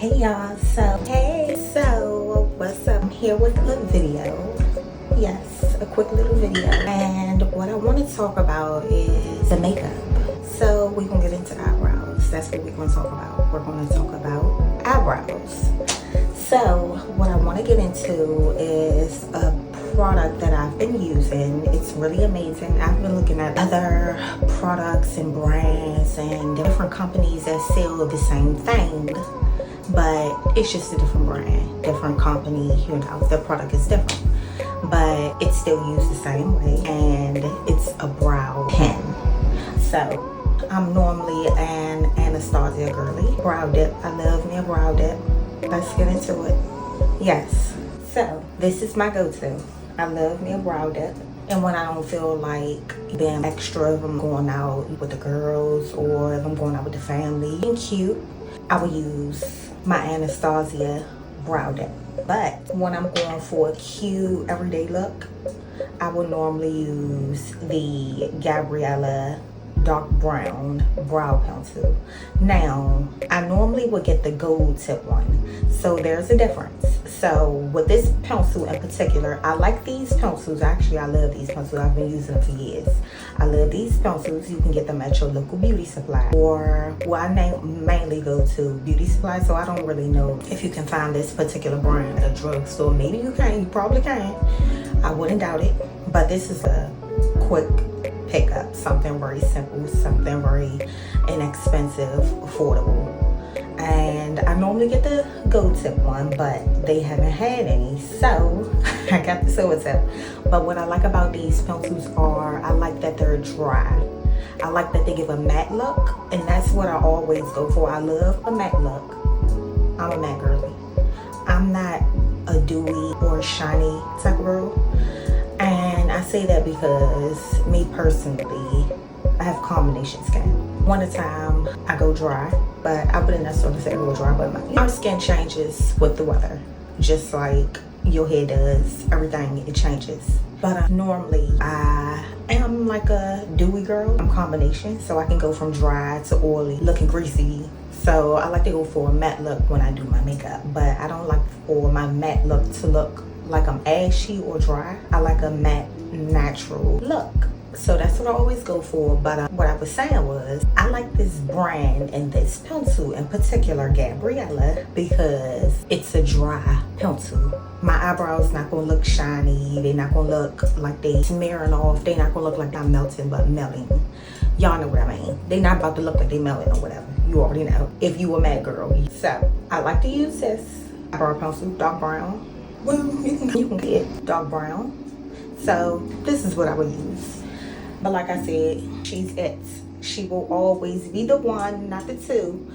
Hey y'all, so what's up? I'm here with a video. Yes, a quick little video. And what I want to talk about is the makeup. So we're gonna get into eyebrows. That's what we're gonna talk about. We're gonna talk about eyebrows. So what I want to get into is a product that I've been using. It's really amazing. I've been looking at other products and brands and different companies that sell the same thing, but it's just a different brand, different company, you know, the product is different, but it's still used the same way, and it's a brow pen. So I'm normally an Anastasia girly. Brow dip, I love me a brow dip. Let's get into it. Yes, so this is my go-to. I love me a brow dip. And when I don't feel like being extra, if I'm going out with the girls or if I'm going out with the family and cute, I would use my Anastasia brow dip. But when I'm going for a cute everyday look, I will normally use the Gabriella dark brown brow pencil. Now, I normally would get the gold tip one, so there's a difference. So with this pencil in particular, I like these pencils. Actually, I love these pencils. I've been using them for years. I love these pencils. You can get them at your local beauty supply, or well, I mainly go to beauty supply, so I don't really know if you can find this particular brand at a drugstore. Maybe you can, you probably can. I wouldn't doubt it, but this is a quick pickup, something very simple, something very inexpensive, affordable. And I normally get the gold tip one, but they haven't had any, so I got the silver tip. But what I like about these pencils are, I like that they're dry. I like that they give a matte look, and that's what I always go for. I love a matte look. I'm a matte girly. I'm not a dewy or shiny type of girl. And I say that because me personally, I have combination skin. One at a time, I go dry, but I wouldn't necessarily say I go dry, but my skin changes with the weather, just like your hair does, everything, it changes. But normally, I am like a dewy girl. I'm combination, so I can go from dry to oily, looking greasy. So I like to go for a matte look when I do my makeup, but I don't like for my matte look to look like I'm ashy or dry. I like a matte, natural look. So that's what I always go for. But what I was saying was, I like this brand and this pencil in particular, Gabriella, because it's a dry pencil. My eyebrows not gonna look shiny. They're not gonna look like they smearing off. They're not gonna look like I'm melting, but melting. Y'all know what I mean. They're not about to look like they melting or whatever. You already know, if you a matte girl. So I like to use this eyebrow pencil, dark brown. Well, you can get dark brown. So this is what I would use. But like I said, she's it. She will always be the one, not the two.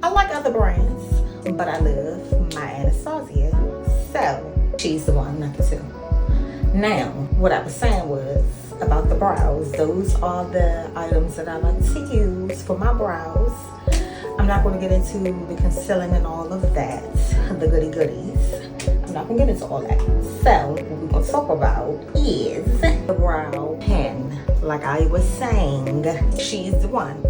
I like other brands, but I love my Anastasia. So she's the one, not the two. Now, what I was saying was about the brows. Those are the items that I like to use for my brows. I'm not going to get into the concealing and all of that, the goodies. I'm not going to get into all that. So what we're going to talk about is the brow pen. Like I was saying, she's the one.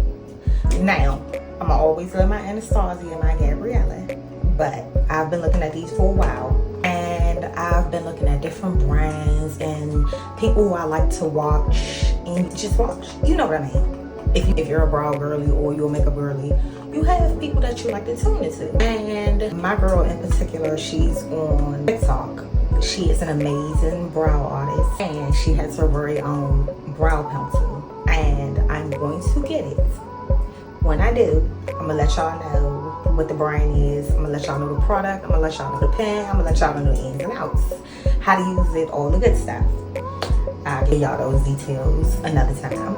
Now, I'm going to always love my Anastasia and my Gabriella, but I've been looking at these for a while. And I've been looking at different brands and people who I like to watch and just watch. You know what I mean? If you're a brow girly or you're a makeup girly, you have people that you like to tune into. And my girl in particular, she's on TikTok. She is an amazing brow artist, and she has her very own brow pencil. And I'm going to get it. When I do, I'm gonna let y'all know what the brand is. I'm gonna let y'all know the product. I'm gonna let y'all know the pen. I'm gonna let y'all know the ins and outs, how to use it, all the good stuff. I'll give y'all those details another time.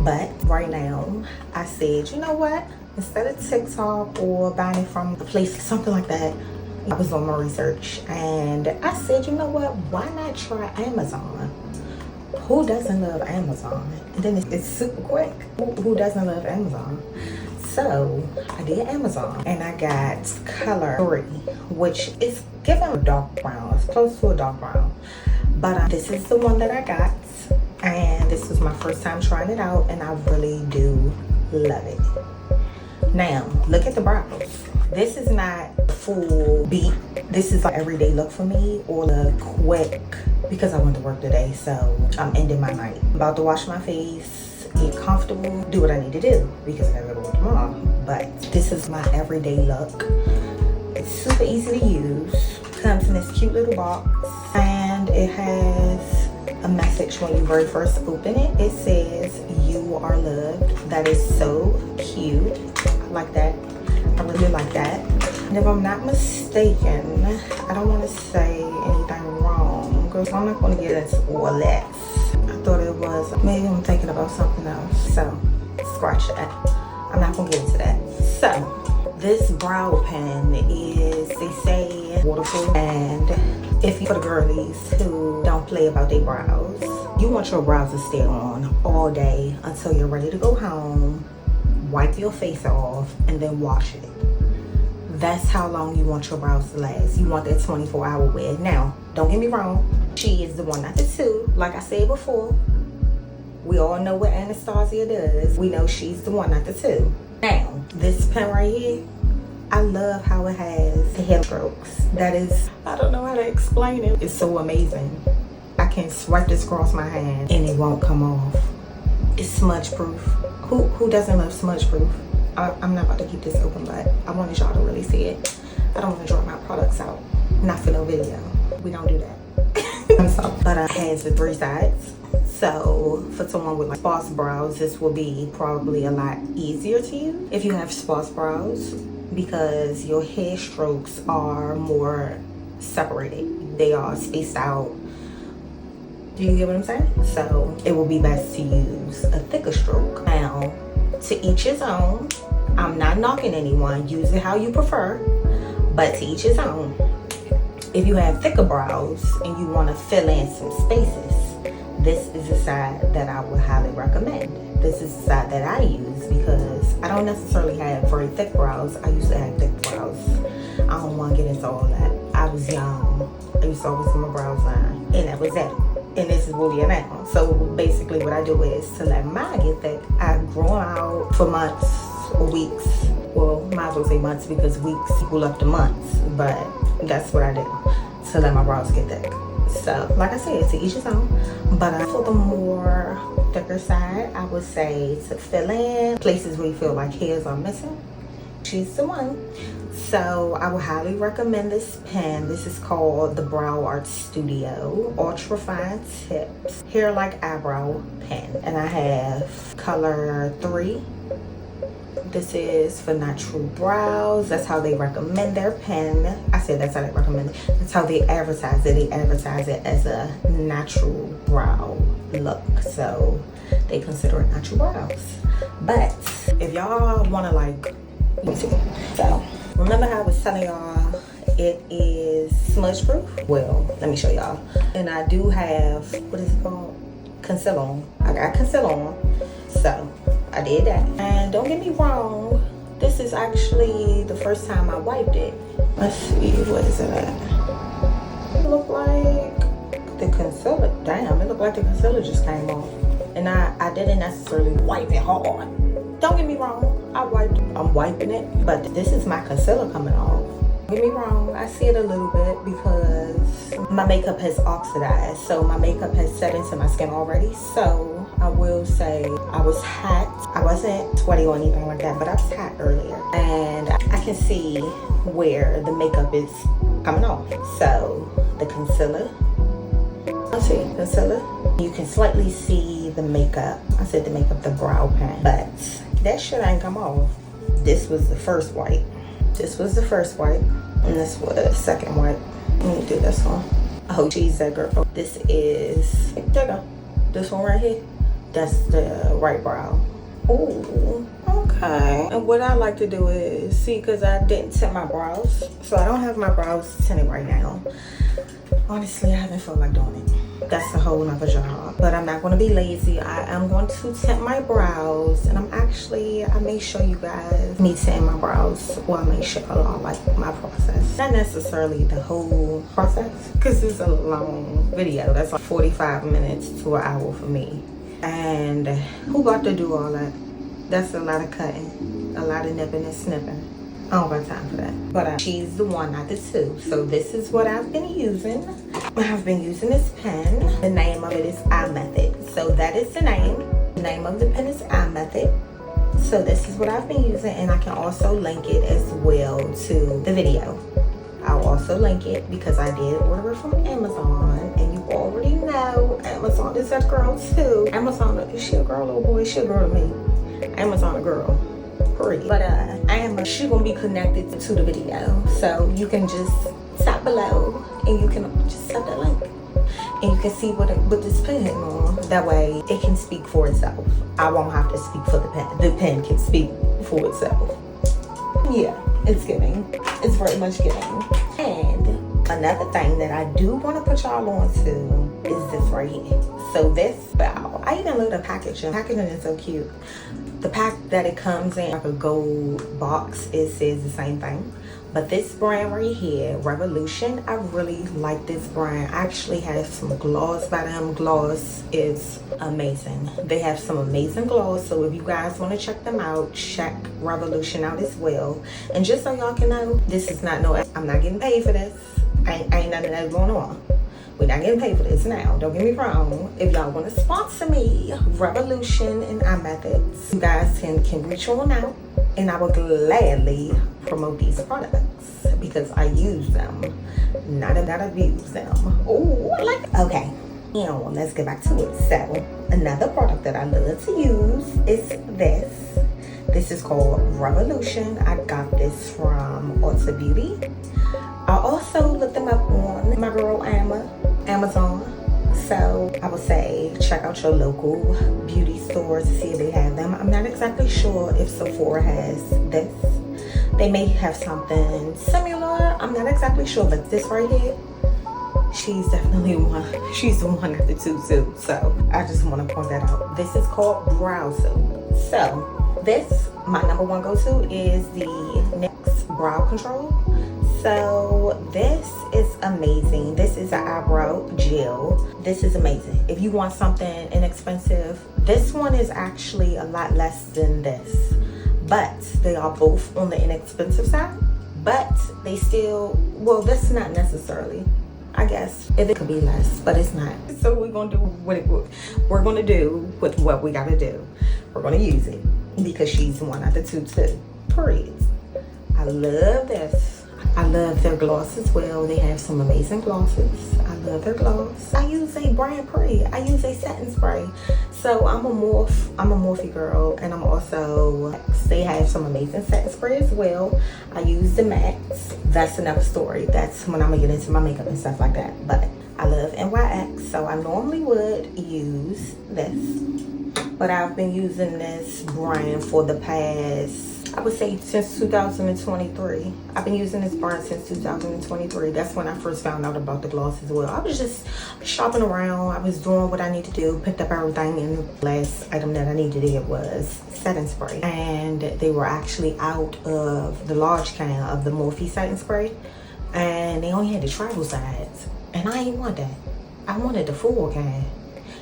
But right now, I said, you know what? Instead of TikTok or buying it from a place, something like that, I was on my research and I said, you know what? Why not try Amazon? Who doesn't love Amazon? And then it's super quick. Who doesn't love Amazon? So I did Amazon and I got color 3, which is giving a dark brown. It's close to a dark brown. But this is the one that I got. And this was my first time trying it out, and I really do love it. Now, look at the brows. This is not full beat. This is like everyday look for me, or the quick, because I went to work today, so I'm ending my night. I'm about to wash my face, get comfortable, do what I need to do because I gotta go to work tomorrow. But this is my everyday look. It's super easy to use. Comes in this cute little box, and it has a message when you very first open it. It says "You are loved." That is so cute. I like that. I really like that. And if I'm not mistaken, I don't want to say anything wrong because I'm not going to get into all that. I thought it was, maybe I'm thinking about something else, so scratch that. I'm not going to get into that. So this brow pen is, they say, waterproof, and if you, for the girlies who don't play about their brows, you want your brows to stay on all day until you're ready to go home, wipe your face off, and then wash it. That's how long you want your brows to last. You want that 24-hour wear. Now, don't get me wrong, she is the one, not the two. Like I said before, we all know what Anastasia does. We know she's the one, not the two. Now, this pen right here, I love how it has the hair strokes. That is, I don't know how to explain it. It's so amazing. I can swipe this across my hand and it won't come off. It's smudge proof. Who doesn't love smudge proof? I'm not about to keep this open, but I wanted y'all to really see it. I don't want to draw my products out. Not for no video. We don't do that. But it has the 3 sides. So for someone with like sparse brows, this will be probably a lot easier to use if you have sparse brows, because your hair strokes are more separated. They are spaced out. Do you get what I'm saying? So it will be best to use a thicker stroke. Now, to each his own. I'm not knocking anyone. Use it how you prefer, but to each his own. If you have thicker brows and you want to fill in some spaces, this is the side that I would highly recommend. This is the side that I use because I don't necessarily have very thick brows. I used to have thick brows. I don't want to get into all that. I was young. I used to always get my brows done, and that was it. And this is where we are now. So basically what I do is, to let mine get thick, I grow them out for months or weeks. Well, might as well say months because weeks equal up to months. But that's what I do to let my brows get thick. So like I said, to each his own. But for the more thicker side, I would say to fill in places where you feel like hairs are missing, she's the one. So I would highly recommend this pen. This is called the Brow Art Studio Ultra Fine Tips Hair Like Eyebrow Pen. And I have color 3. This is for natural brows. That's how they recommend their pen. I said that's how they recommend it. That's how they advertise it. They advertise it as a natural brow look. So they consider it natural brows. But if y'all want to like, let me see. So remember how I was telling y'all it is smudge proof? Well, let me show y'all. And I do have, what is it called? Concealer on. I got concealer on. So I did that. And don't get me wrong, this is actually the first time I wiped it. Let's see, what is it at? It looked like the concealer, damn, it looked like the concealer just came off. And I didn't necessarily wipe it hard. Don't get me wrong, I'm wiping it, but this is my concealer coming off. Don't get me wrong, I see it a little bit because my makeup has oxidized, so my makeup has set into my skin already. So I will say I was hot. I wasn't sweaty or anything like that, but I was hot earlier, and I can see where the makeup is coming off. So the concealer, let's see, concealer, you can slightly see the makeup. I said the makeup, the brow pen, but that shit ain't come off. This was the first wipe. This was the first wipe, and this was the second wipe. Let me do this one. Oh, geez, that girl. This is, there you go. This one right here, that's the right brow. Ooh, okay. And what I like to do is, see, because I didn't tint my brows, so I don't have my brows tinted right now. Honestly, I haven't felt like doing it. That's a whole nother job. But I'm not going to be lazy. I am going to tint my brows. And I may show you guys me tinting my brows. Well, I may show y'all like my process. Not necessarily the whole process, because it's a long video. That's like 45 minutes to an hour for me. And who got to do all that? That's a lot of cutting, a lot of nipping and snipping. I don't got time for that. But she's the one, not the two. So this is what I've been using. I've been using this pen. The name of it is IMETHOD. So that is the name. The name of the pen is IMETHOD. So this is what I've been using, and I can also link it as well to the video. I'll also link it because I did order it from Amazon, and you already know Amazon is a girl too. Amazon, is she a girl or boy? She a girl to me. Amazon a girl. Pretty. But she gonna be connected to the video, so you can just tap below and you can just tap that link and you can see what this pen on. That way it can speak for itself. I won't have to speak for the pen. The pen can speak for itself. Yeah, it's giving. It's very much giving. And another thing that I do want to put y'all on to is this right here. So this bow, I even love the packaging. The packaging is so cute. The pack that it comes in, like a gold box, it says the same thing. But this brand right here, Revolution, I really like this brand. I actually have some gloss by them. Gloss is amazing. They have some amazing gloss. So if you guys want to check them out, check Revolution out as well. And just so y'all can know, this is not I'm not getting paid for this. Ain't none of that going on. We're not getting paid for this now. Don't get me wrong. If y'all want to sponsor me, Revolution and IMETHOD, you guys can reach on out, and I will gladly promote these products because I use them, not abuse them. Oh, I like it. Okay, now let's get back to it. So another product that I love to use is this. This is called Revolution. I got this from Ulta Beauty. I also looked them up on my girl Amazon. So I would say check out your local beauty stores to see if they have them. I'm not exactly sure if Sephora has this. They may have something similar. I'm not exactly sure, but this right here, she's definitely one. She's the one at the two too. So I just want to point that out. This is called Brow Soap. So this, my number one go-to is the NYX Brow Control. So this is amazing. This is an eyebrow gel. This is amazing. If you want something inexpensive, this one is actually a lot less than this. But they are both on the inexpensive side. But they still, well, that's not necessarily. I guess if it could be less, but it's not. So we're gonna do we're gonna do with what we gotta do. We're gonna use it because she's one out of the two too. Period. I love this. I love their gloss as well. They have some amazing glosses. I love their gloss. I use a brand Pre. I use a setting spray. So I'm a Morphe girl, and I'm also, they have some amazing setting spray as well. I use the Max. That's another story. That's when I'm gonna get into my makeup and stuff like that. But I love NYX, so I normally would use this. But I've been using this brand for the past, I would say since 2023. I've been using this brand since 2023. That's when I first found out about the gloss as well. I was just shopping around. I was doing what I need to do, picked up everything, and the last item that I needed to get was setting spray. And they were actually out of the large can of the Morphe setting spray. And they only had the travel size. And I didn't want that. I wanted the full can.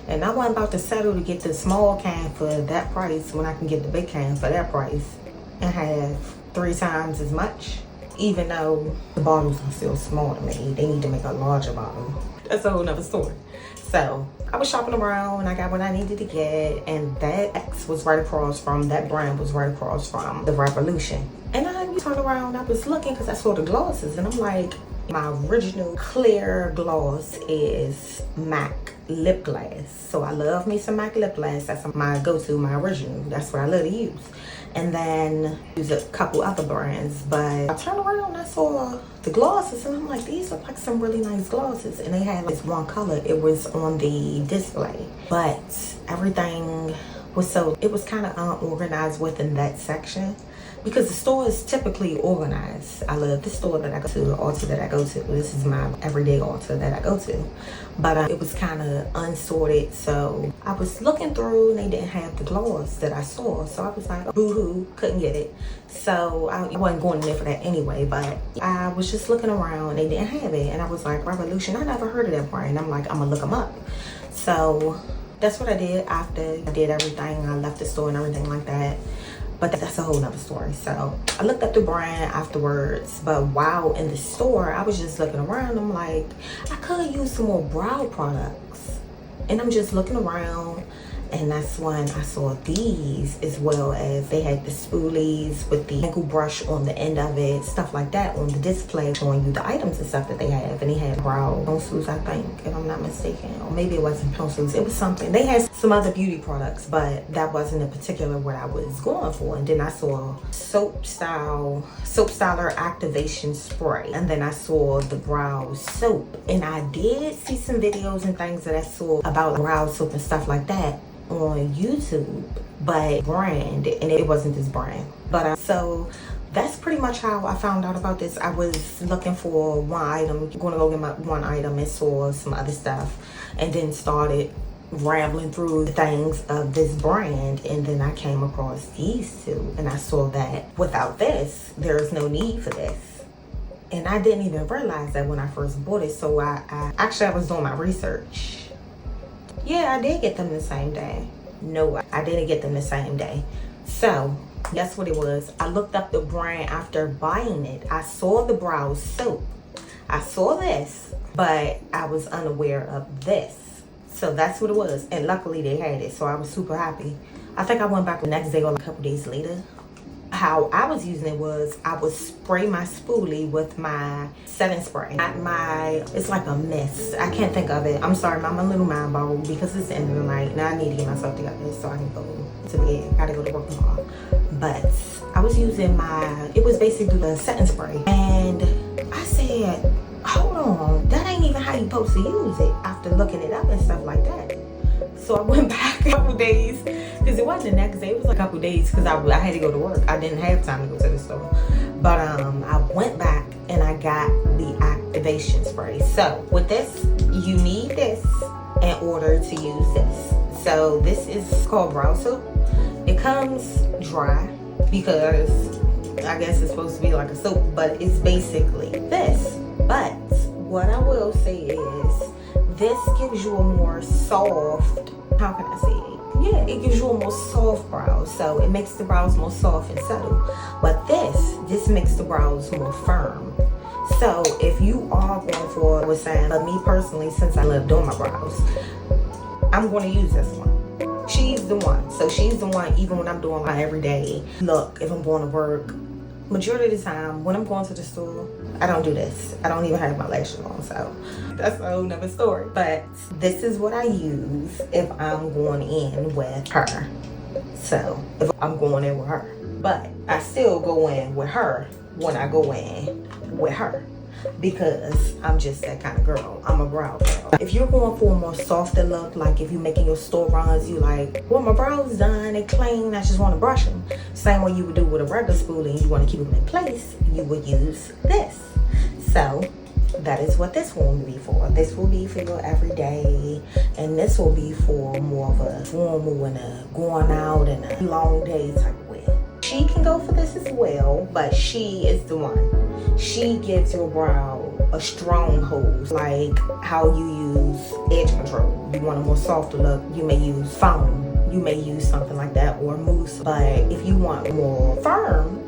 And I wasn't about to settle to get the small can for that price when I can get the big can for that price and have 3 times as much. Even though the bottles are still small to me, they need to make a larger bottle. That's a whole nother story. So I was shopping around and I got what I needed to get, and that X was right across from, that brand was right across from the Revolution. And I turned around, I was looking because I saw the glosses, and I'm like, my original clear gloss is MAC lip gloss. So I love me some MAC lip gloss. That's my go-to, my original. That's what I love to use. And then use a couple other brands. But I turned around and I saw the glosses, and I'm like, these look like some really nice glosses. And they had this one color. It was on the display. But everything was so, it was kind of unorganized within that section. Because the store is typically organized. I love the store that I go to, the Ulta that I go to. This is my everyday Ulta that I go to. But it was kind of unsorted. So I was looking through and they didn't have the gloss that I saw. So I was like, boo-hoo, couldn't get it. So I wasn't going in there for that anyway. But I was just looking around and they didn't have it. And I was like, Revolution, I never heard of that brand. I'm like, I'm going to look them up. So that's what I did after I did everything. I left the store and everything like that. but that's a whole nother story. So I looked up the brand afterwards, but while in the store, I was just looking around. I'm like, I could use some more brow products. And I'm just looking around, and that's when I saw these, as well as they had the spoolies with the ankle brush on the end of it, stuff like that on the display, showing you the items and stuff that they have. And they had brow pencils, I think, if I'm not mistaken, or maybe it wasn't pencils, it was something. They had some other beauty products, but that wasn't in particular what I was going for. And then I saw soap styler activation spray, and then I saw the brow soap. And I did see some videos and things that I saw about brow soap and stuff like that on YouTube, but brand, and it wasn't this brand. But so that's pretty much how I found out about this. I was looking for one item, going to go get my one item, and saw some other stuff, and then started rambling through the things of this brand, and then I came across these two, and I saw that without this, there's no need for this. And I didn't even realize that when I first bought it. So I was doing my research. Yeah, I did get them the same day. No, I didn't get them the same day. So that's what it was. I looked up the brand after buying it. I saw the brow soap. I saw this, but I was unaware of this. So that's what it was. And luckily they had it, so I was super happy. I think I went back the next day or a couple days later. How I was using it was, I would spray my spoolie with my setting spray. It's like a mist. I can't think of it. I'm sorry, I'm a little mind boggled because it's the end of the night. Now I need to get myself together so I can go to bed. Gotta go to work tomorrow. But I was using it was basically the setting spray. And I said, hold on, that ain't even how you supposed to use it, after looking it up and stuff like that. So I went back a couple days, because it wasn't the next day, it was like a couple days, because I had to go to work. I didn't have time to go to the store. But I went back and I got the activation spray. So with this, you need this in order to use this. So this is called brow soap. It comes dry because I guess it's supposed to be like a soap, but it's basically this. But what I will say is, this gives you a more soft, how can I say it? Yeah, it gives you a more soft brow. So it makes the brows more soft and subtle. But this makes the brows more firm. So if you are going for, I was saying, but me personally, since I love doing my brows, I'm going to use this one. She's the one. So she's the one, even when I'm doing my everyday look, if I'm going to work, majority of the time when I'm going to the store, I don't do this. I don't even have my lashes on, so that's a whole nother story. But this is what I use if I'm going in with her. So if I'm going in with her, but I still go in with her when I go in with her, because I'm just that kind of girl. I'm a brow girl. If you're going for a more softer look, like if you're making your store runs, you like, well, my brows done, they clean, I just want to brush them. Same way you would do with a regular spoolie, and you want to keep them in place, you would use this. So that is what this one will be for. This will be for your everyday, and this will be for more of a formal and a going out and a long day type of way. She can go for this as well, but she is the one. She gives your brow a strong hold, like how you use edge control. You want a more softer look, you may use foam. You may use something like that, or mousse. But if you want more firm,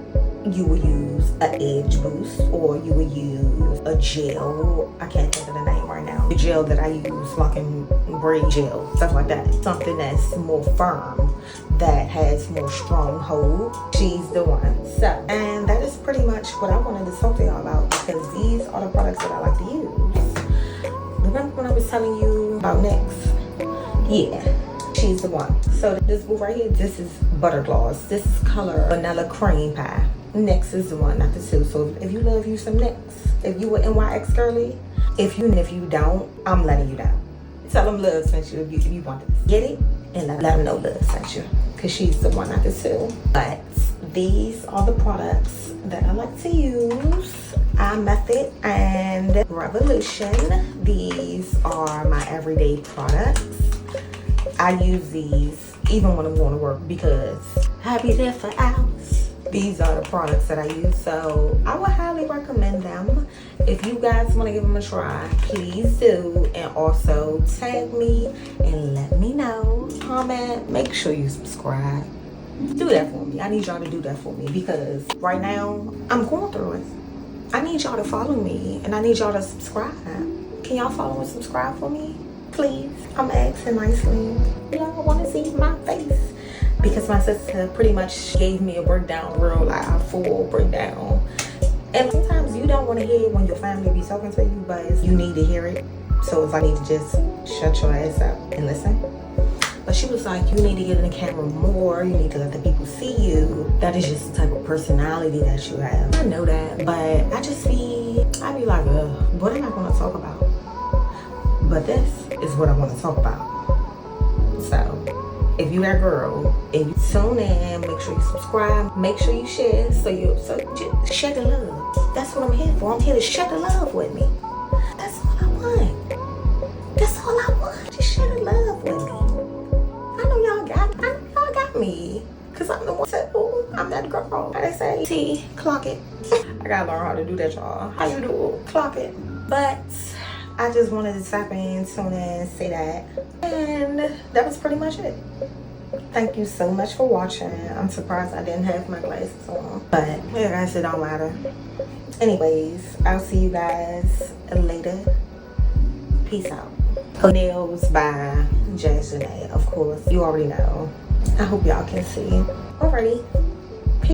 you would use an edge boost, or you would use a gel. I can't think of the name right now. The gel that I use, like in braid gel, stuff like that. Something that's more firm, that has more strong hold. She's the one. So, and that is pretty much what I wanted to talk to y'all about, because these are the products that I like to use. Remember when I was telling you about NYX? Yeah, she's the one. So this boo right here, this is Butter Gloss. This is color Vanilla Cream Pie. NYX is the one, not the two. So if you love you some NYX, if you were NYX girly, if you don't, I'm letting you down. Tell them love sent you if you want this. Get it and let them know love sent you, because she's the one, not the two. But these are the products that I like to use. IMETHOD and Revolution. These are my everyday products. I use these even when I'm going to work, because I'll be there for hours. These are the products that I use, so I would highly recommend them. If you guys want to give them a try, please do. And also tag me and let me know. Comment, make sure you subscribe. Do that for me. I need y'all to do that for me because right now I'm going through it. I need y'all to follow me and I need y'all to subscribe. Can y'all follow and subscribe for me? Please. I'm asking nicely. Y'all want to see my face? Because my sister pretty much gave me a breakdown, real live, full breakdown. And sometimes you don't want to hear it when your family be talking to you, but you need to hear it. So it's like you need to just shut your ass up and listen. But she was like, you need to get in the camera more. You need to let the people see you. That is just the type of personality that you have. I know that, but I be like, what am I going to talk about? But this is what I want to talk about. So, if you that girl and you tune in, make sure you subscribe, make sure you share, so just share the love. That's what I'm here for. I'm here to share the love with me. That's all I want. That's all I want. Just share the love with me. I know y'all got me. Cause I'm the one that, I'm that girl. How they say, T, clock it. I gotta learn how to do that, y'all. How you do? Clock it. But I just wanted to tap in, tune in, say that. And that was pretty much it. Thank you so much for watching. I'm surprised I didn't have my glasses on. But yeah, guys, it don't matter. Anyways, I'll see you guys later. Peace out. Nails by Jazz Janae, of course. You already know. I hope y'all can see. Alrighty.